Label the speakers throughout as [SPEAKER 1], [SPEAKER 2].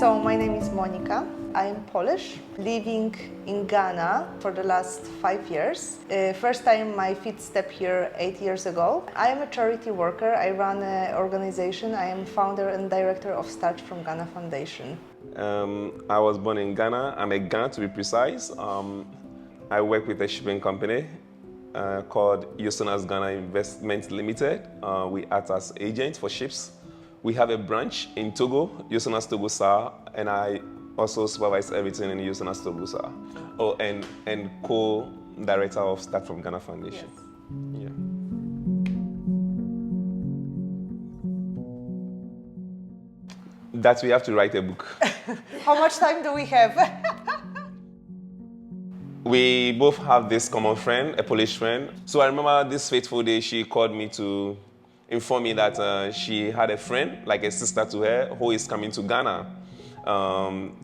[SPEAKER 1] So my name is Monika. I am Polish, living in Ghana for the last 5 years. First time my feet stepped here 8 years ago. I am a charity worker. I run an organization. I am founder and director of Start from Ghana Foundation.
[SPEAKER 2] I was born in Ghana. I'm a Ghan to be precise. I work with a shipping company called Yosonas Ghana Investment Limited. We act as agents for ships. We have a branch in Togo, Yosonas Togo Sa, and I also supervise everything in Yosonas Togo Sa. Oh, and co-director of Start from Ghana Foundation. Yes. Yeah. That we have to write a book.
[SPEAKER 1] How much time do we have?
[SPEAKER 2] We both have this common friend, a Polish friend. So I remember this fateful day she called me to inform me that she had a friend, like a sister to her, who is coming to Ghana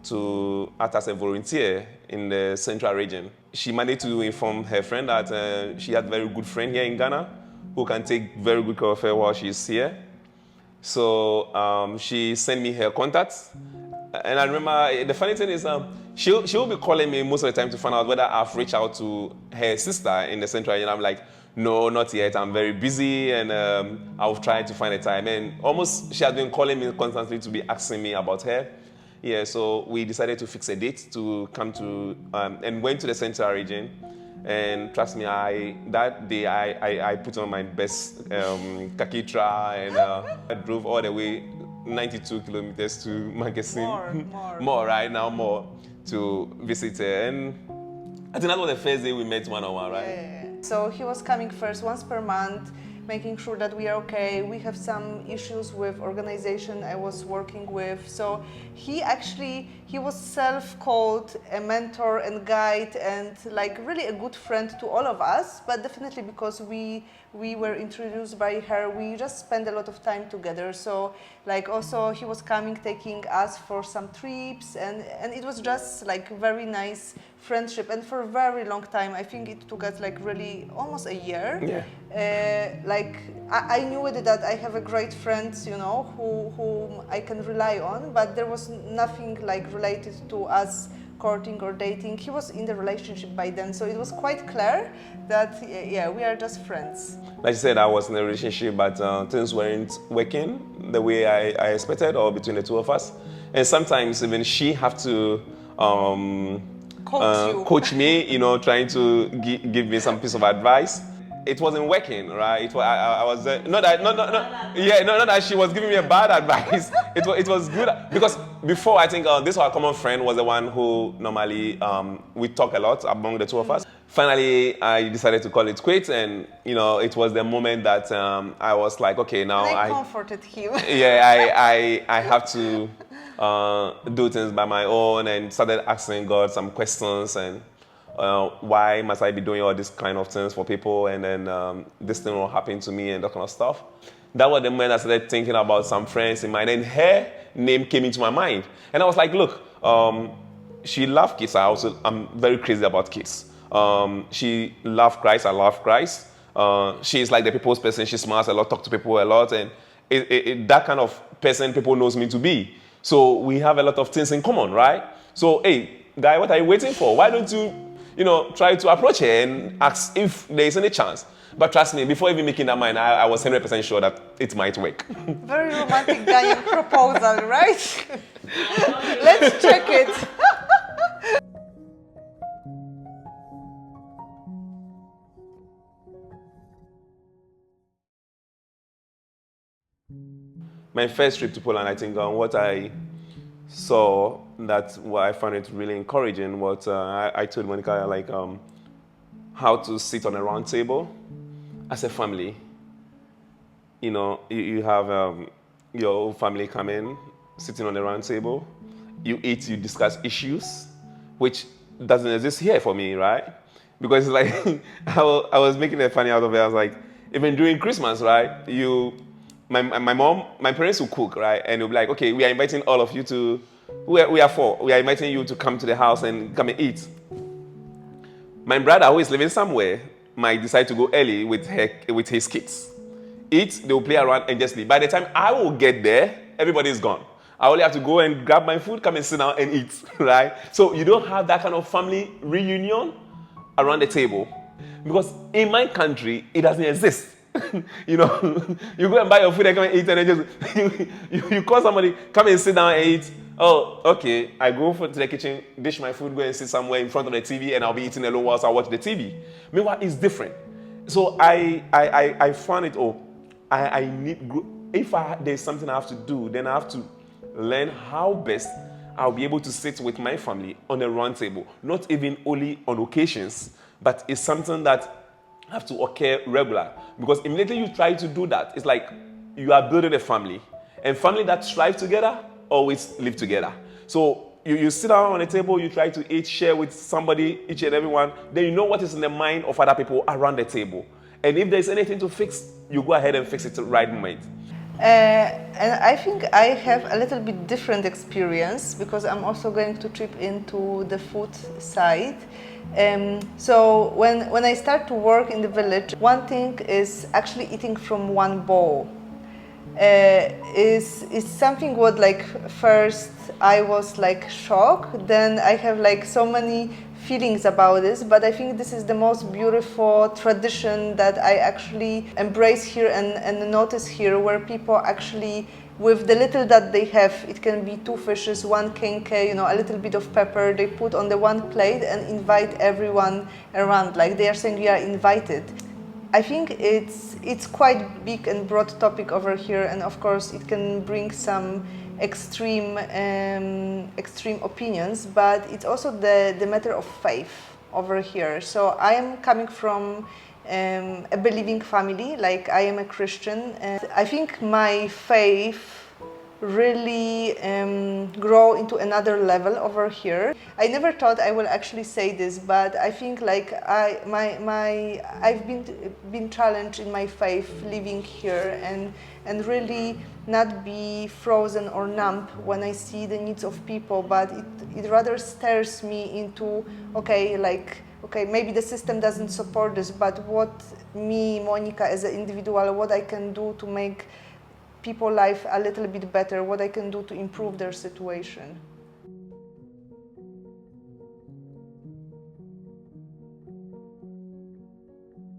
[SPEAKER 2] to act as a volunteer in the central region. She managed to inform her friend that she had a very good friend here in Ghana who can take very good care of her while she's here. So she sent me her contacts. And I remember, the funny thing is, she will be calling me most of the time to find out whether I've reached out to her sister in the central region. I'm like, no, not yet. I'm very busy, and I'll try to find a time. And almost she has been calling me constantly to be asking me about her. Yeah, so we decided to fix a date to come to, and went to the central region. And trust me, that day I put on my best kakitra, and I drove all the way 92 kilometers to Magasin. More, right now, more to visit her. And I think that was the first day we met one-on-one, right?
[SPEAKER 1] Yeah. So he was coming first once per month, making sure that we are okay. We have some issues with organization I was working with. So he was self-called a mentor and guide and like really a good friend to all of us, but definitely because we were introduced by her, we just spent a lot of time together. So like also he was coming, taking us for some trips, and it was just like very nice friendship. And for a very long time, I think it took us like really almost a year.
[SPEAKER 2] Yeah.
[SPEAKER 1] Like I knew that I have a great friend, you know, whom I can rely on, but there was nothing like related to us courting or dating. He was in the relationship by then, so it was quite clear that yeah, we are just friends.
[SPEAKER 2] Like you said, I was in a relationship, but things weren't working the way I expected, or between the two of us. And sometimes even she have to coach me, you know, trying to give me some piece of advice. It wasn't working, right? I was not that she was giving me a bad advice. It was good because before, I think this our common friend was the one who normally we talk a lot among the two of us. Finally, I decided to call it quits, and you know, it was the moment that I was like, okay, now
[SPEAKER 1] I comforted him.
[SPEAKER 2] Yeah, I have to do things by my own, and started asking God some questions, and why must I be doing all these kind of things for people, and then this thing will happen to me and that kind of stuff. That was the moment I started thinking about some friends in mind, and her name came into my mind. And I was like, look, she loved kids. I'm very crazy about kids. She loved Christ. I love Christ. She's like the people's person. She smiles a lot, talks to people a lot, and that kind of person people knows me to be. So we have a lot of things in common, right? So, hey, guy, what are you waiting for? Why don't you know, try to approach her and ask if there is any chance? But trust me, before even making that mind, I was 100% sure that it might work.
[SPEAKER 1] Very romantic Ghanaian proposal, right? Let's check it.
[SPEAKER 2] My first trip to Poland, I think what I saw that what I found it really encouraging was I told Monika like how to sit on a round table as a family. You know, you have your whole family come in, sitting on a round table. You eat, you discuss issues, which doesn't exist here for me, right? Because it's like I was making a funny out of it. I was like, even during Christmas, right? My parents will cook, right? And they'll be like, okay, we are inviting all of you to, we are four. We are inviting you to come to the house and come and eat. My brother, who is living somewhere, might decide to go early with his kids. Eat, they will play around and just leave. By the time I will get there, everybody is gone. I only have to go and grab my food, come and sit down and eat, right? So you don't have that kind of family reunion around the table. Because in my country, it doesn't exist. You know, you go and buy your food and come and eat, and then just you call somebody, come and sit down and eat. Oh, okay. I go to the kitchen, dish my food, go and sit somewhere in front of the TV, and I'll be eating alone whilst I watch the TV. Meanwhile, it's different. So I found it. Oh, I need. If there's something I have to do, then I have to learn how best I'll be able to sit with my family on a round table. Not even only on occasions, but it's something that have to occur regular. Because immediately you try to do that, it's like you are building a family. And family that strive together always live together. So you sit down on a table, you try to eat, share with somebody, each and everyone, then you know what is in the mind of other people around the table. And if there's anything to fix, you go ahead and fix it at the right moment.
[SPEAKER 1] And I think I have a little bit different experience because I'm also going to trip into the food side. So when I start to work in the village, one thing is actually eating from one bowl. Is something what like first I was like shocked, then I have like so many feelings about this, but I think this is the most beautiful tradition that I actually embrace here and notice here, where people actually, with the little that they have, it can be 2 fishes, 1 kenkey, you know, a little bit of pepper, they put on the one plate and invite everyone around, like they are saying you are invited. I think it's quite big and broad topic over here, and of course it can bring some extreme opinions, but it's also the matter of faith over here. So I am coming from a believing family, like I am a Christian, and I think my faith really grow into another level over here. I never thought I will actually say this, but I think like I've been challenged in my faith living here and really not be frozen or numb when I see the needs of people, but it rather stirs me into okay, maybe the system doesn't support this, but what me, Monika, as an individual, what I can do to make people's life a little bit better, what I can do to improve their situation.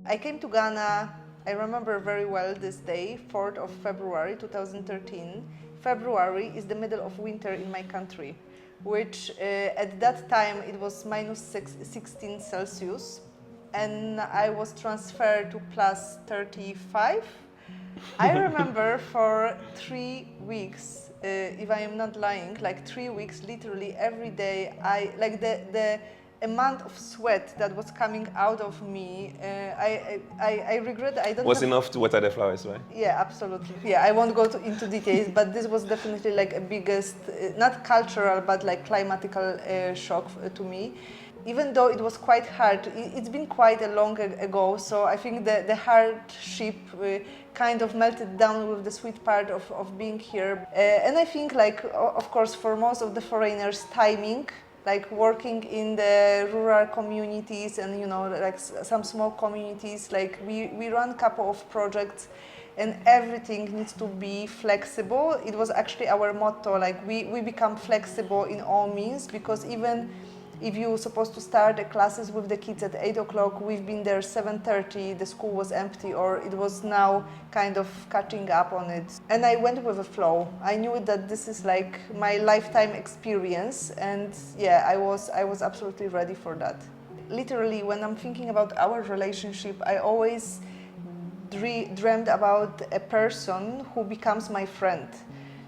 [SPEAKER 1] I came to Ghana, I remember very well this day, 4th of February 2013. February is the middle of winter in my country, which at that time it was minus 16 Celsius, and I was transferred to plus 35. I remember for 3 weeks, if I am not lying, like 3 weeks, literally every day, the amount of sweat that was coming out of me, I regret I don't
[SPEAKER 2] Was
[SPEAKER 1] have,
[SPEAKER 2] enough to water the flowers, right?
[SPEAKER 1] yeah, absolutely. Yeah, I won't go into details, but this was definitely like a biggest, not cultural, but like climatical shock to me. Even though it was quite hard, it's been quite a long ago, so I think the hardship kind of melted down with the sweet part of being here. And I think, like, of course, for most of the foreigners, timing, like working in the rural communities and, you know, like some small communities, like we run a couple of projects and everything needs to be flexible. It was actually our motto, like we become flexible in all means, because even if you're supposed to start the classes with the kids at 8 o'clock, we've been there 7:30, the school was empty, or it was now kind of catching up on it. And I went with the flow. I knew that this is like my lifetime experience, and yeah, I was absolutely ready for that. Literally, when I'm thinking about our relationship, I always dreamed about a person who becomes my friend.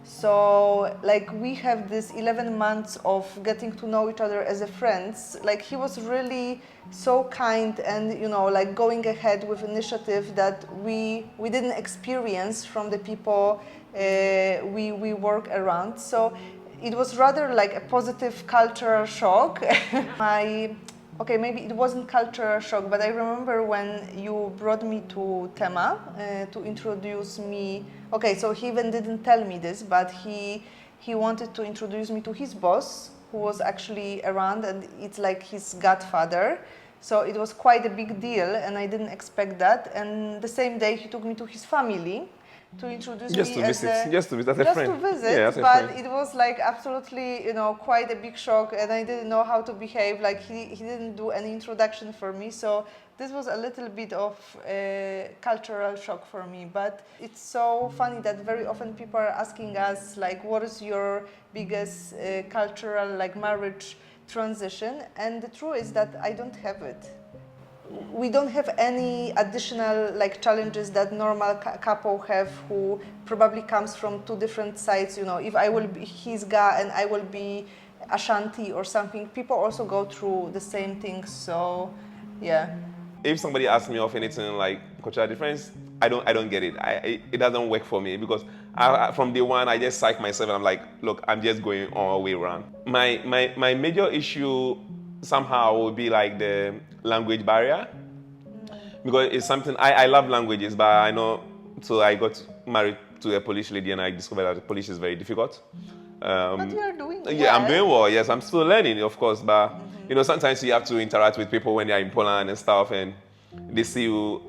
[SPEAKER 1] So like we have this 11 months of getting to know each other as a friends. Like he was really so kind and, you know, like going ahead with initiative that we didn't experience from the people we work around. So it was rather like a positive cultural shock. Okay, maybe it wasn't cultural shock, but I remember when you brought me to Tema to introduce me. Okay, so he even didn't tell me this, but he wanted to introduce me to his boss, who was actually around, and it's like his godfather. So it was quite a big deal, and I didn't expect that. And the same day, he took me to his family. to introduce
[SPEAKER 2] Just
[SPEAKER 1] me
[SPEAKER 2] to
[SPEAKER 1] as
[SPEAKER 2] visit, just to visit as a
[SPEAKER 1] just
[SPEAKER 2] friend.
[SPEAKER 1] to visit,
[SPEAKER 2] Yeah, as a
[SPEAKER 1] but
[SPEAKER 2] friend.
[SPEAKER 1] it was like absolutely, quite a big shock, and I didn't know how to behave. Like he didn't do any introduction for me, so this was a little bit of a cultural shock for me. But it's so funny that very often people are asking us like, what is your biggest cultural like marriage transition? And the truth is that I don't have it. We don't have any additional like challenges that normal couple have who probably comes from two different sides. If I will be his Ga and I will be Ashanti or something, people also go through the same things. So yeah.
[SPEAKER 2] If somebody asks me of anything like cultural difference, I don't get it. It doesn't work for me because from day one I just psych myself and I'm like, look, I'm just going all the way around. My major issue somehow would be like the language barrier because it's something I love languages, but I know, so I got married to a Polish lady and I discovered that Polish is very difficult.
[SPEAKER 1] But you are doing well.
[SPEAKER 2] Yeah, I'm doing well. Yes, I'm still learning, of course, but sometimes you have to interact with people when they're in Poland and stuff, and they see you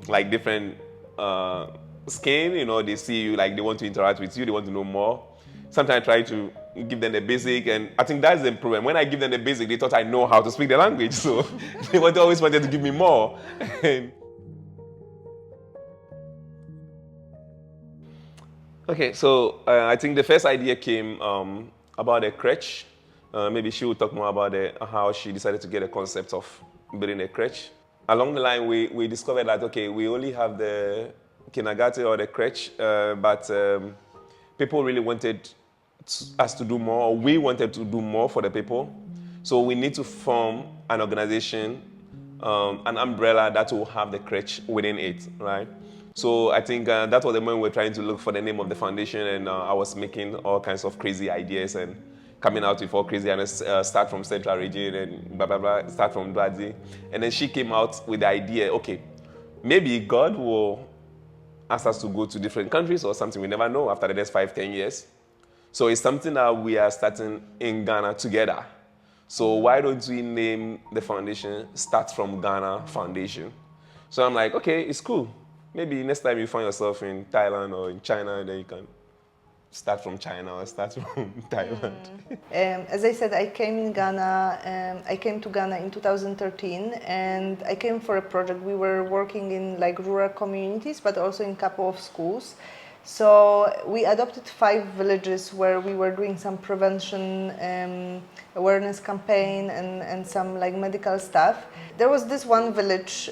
[SPEAKER 2] like different skin. They see you like they want to interact with you, they want to know more. Sometimes I try to give them the basic, and I think that's the problem. When I give them the basic, they thought I know how to speak the language, so they always wanted to give me more. Okay, so I think the first idea came about a crèche. Maybe she will talk more about how she decided to get a concept of building a crèche. Along the line, we discovered that, okay, we only have the kindergarten or the crèche, but people really wanted us to do more, or we wanted to do more for the people. So we need to form an organization, an umbrella that will have the crèche within it, right? So I think that was the moment we were trying to look for the name of the foundation, and I was making all kinds of crazy ideas and coming out with all crazy ideas, start from Central Region and blah, blah, blah, start from Dwadzi. And then she came out with the idea, okay, maybe God will ask us to go to different countries or something, we never know after the next 5-10 years. So it's something that we are starting in Ghana together. So why don't we name the foundation Start From Ghana Foundation? So I'm like, okay, it's cool. Maybe next time you find yourself in Thailand or in China, then you can start from China or start from Thailand.
[SPEAKER 1] As I said, I came to Ghana in 2013, and I came for a project. We were working in like rural communities, but also in a couple of schools. So we adopted 5 villages where we were doing some prevention awareness campaign and some like medical stuff. There was this one village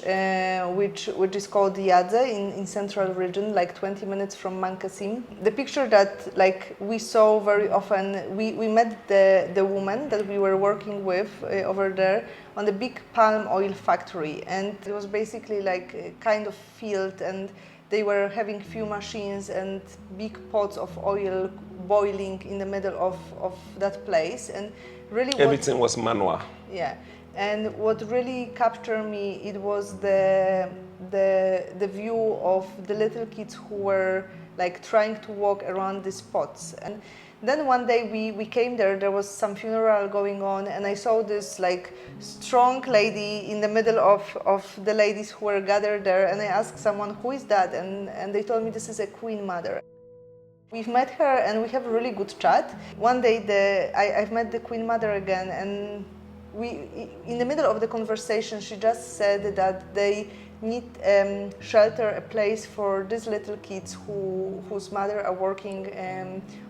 [SPEAKER 1] which is called Yadze in central region, like 20 minutes from Mankasim. The picture that like we saw very often, we met the woman that we were working with over there on the big palm oil factory, and it was basically like a kind of field, and they were having few machines and big pots of oil boiling in the middle of that place, and really
[SPEAKER 2] Everything was manual.
[SPEAKER 1] Yeah, and what really captured me, it was the view of the little kids who were like trying to walk around these pots. And then one day we came there was some funeral going on, and I saw this like strong lady in the middle of the ladies who were gathered there, and I asked someone, who is that? And they told me this is a Queen Mother. We've met her and we have a really good chat. One day I've met the Queen Mother again, and in the middle of the conversation she just said that they need shelter, a place for these little kids whose mother are working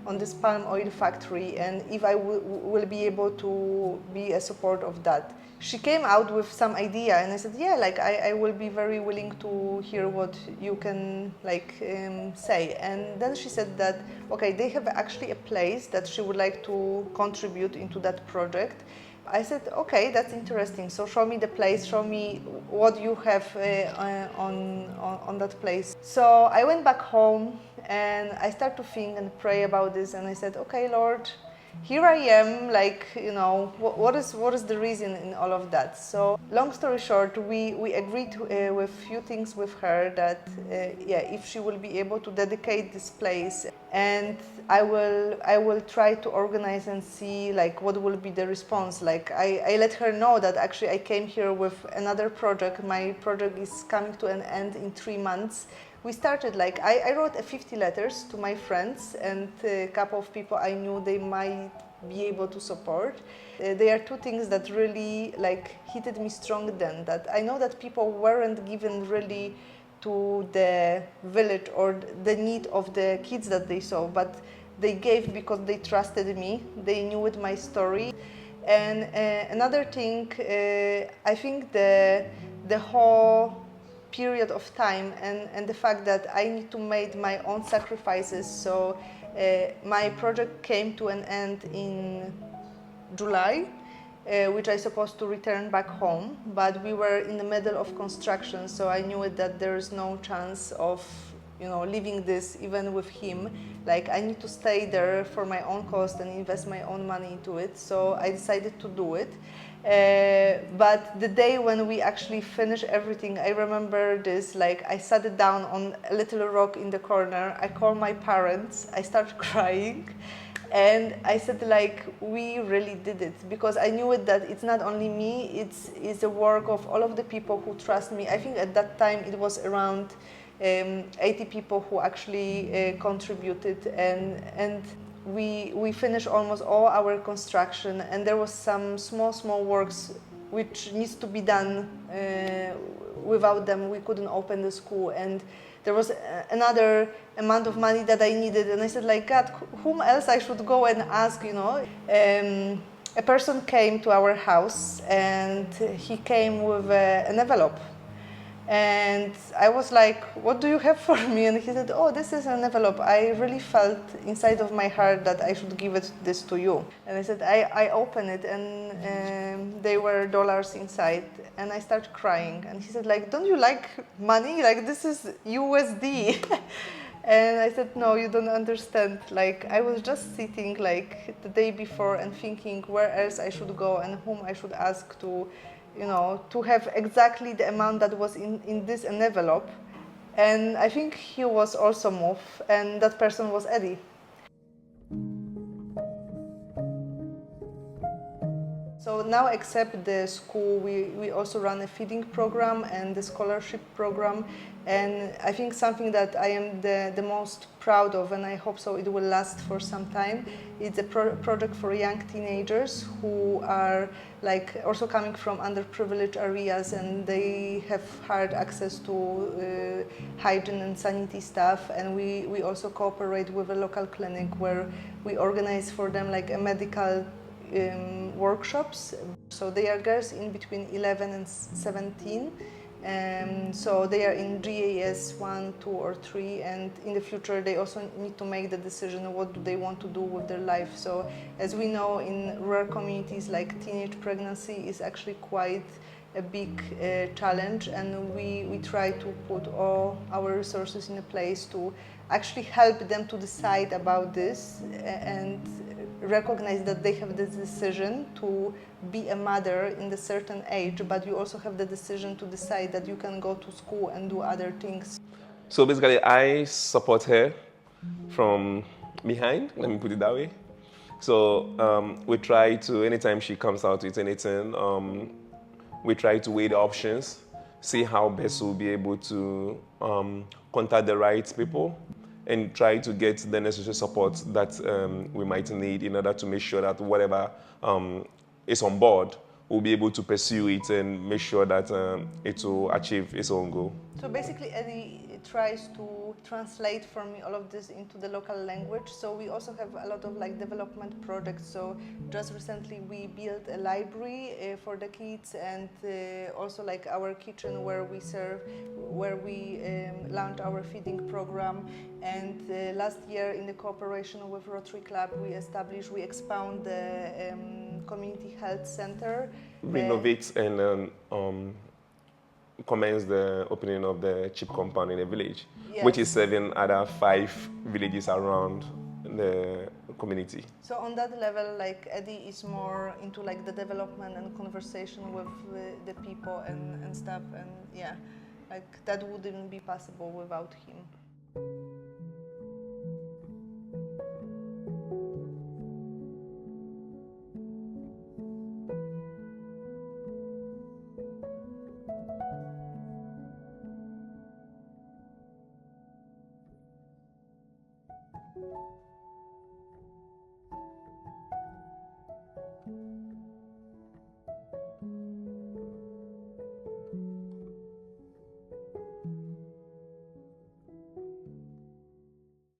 [SPEAKER 1] on this palm oil factory, and if I will be able to be a support of that. She came out with some idea, and I said, yeah, like I will be very willing to hear what you can like say. And then she said that, okay, they have actually a place that she would like to contribute into that project. I said, okay, that's interesting. So show me the place, show me what you have on that place. So I went back home and I started to think and pray about this, and I said, okay, Lord, here I am, like, what is the reason in all of that? So long story short, we agreed with few things with her that if she will be able to dedicate this place, and I will try to organize and see like what will be the response. Like I let her know that actually I came here with another project. My project is coming to an end in 3 months. we started like, I wrote 50 letters to my friends and a couple of people I knew they might be able to support. There are two things that really like hit me strong then, that I know that people weren't given really to the village or the need of the kids that they saw, but they gave because they trusted me, they knew it, my story. And another thing, I think the whole period of time and the fact that I need to make my own sacrifices. So my project came to an end in July, which I supposed to return back home, but we were in the middle of construction, so I knew that there is no chance of leaving this even with him. Like, I need to stay there for my own cost and invest my own money into it, so I decided to do it. But the day when we actually finished everything, I remember this, like, I sat down on a little rock in the corner, I called my parents, I started crying, and I said, like, we really did it, because I knew it that it's not only me, it's the work of all of the people who trust me. I think at that time it was around 80 people who actually contributed, and we finished almost all our construction, and there was some small works which needs to be done. Without them we couldn't open the school, and there was another amount of money that I needed, and I said, like, God, whom else I should go and ask, a person came to our house and he came with an envelope. And I was like, what do you have for me? And he said, oh, this is an envelope. I really felt inside of my heart that I should give this to you. And I said, I opened it, and they were dollars inside. And I started crying. And he said, like, don't you like money? Like, this is USD. And I said, no, you don't understand. Like, I was just sitting like the day before and thinking where else I should go and whom I should ask to have exactly the amount that was in this envelope. And I think he was also moved, and that person was Eddie. So now, except the school, we also run a feeding program and the scholarship program. And I think something that I am the most proud of, and I hope so it will last for some time, it's a project for young teenagers who are like also coming from underprivileged areas, and they have hard access to hygiene and sanitary stuff. And we also cooperate with a local clinic where we organize for them like a medical workshops. So they are girls in between 11 and 17. So they are in GAS 1, 2, or 3, and in the future they also need to make the decision what do they want to do with their life. So as we know, in rural communities, like, teenage pregnancy is actually quite a big challenge, and we try to put all our resources in a place to actually help them to decide about this and recognize that they have this decision to be a mother in a certain age, but you also have the decision to decide that you can go to school and do other things.
[SPEAKER 2] So basically, I support her from behind, let me put it that way. So we try to, anytime she comes out with anything, we try to weigh the options, see how best we'll be able to contact the right people and try to get the necessary support that we might need in order to make sure that whatever is on board, we'll be able to pursue it and make sure that it will achieve its own goal.
[SPEAKER 1] So basically, Eddie tries to translate for me all of this into the local language. So we also have a lot of like development projects. So just recently we built a library for the kids, and also like our kitchen where we serve, where we launch our feeding program. And last year, in the cooperation with Rotary Club, we expand the community health center.
[SPEAKER 2] Renovate and commence the opening of the chip compound in a village,
[SPEAKER 1] Yes.
[SPEAKER 2] which is serving other 5 villages around the community.
[SPEAKER 1] So on that level, like, Eddie is more into like the development and conversation with the people and stuff, and yeah, like that wouldn't be possible without him.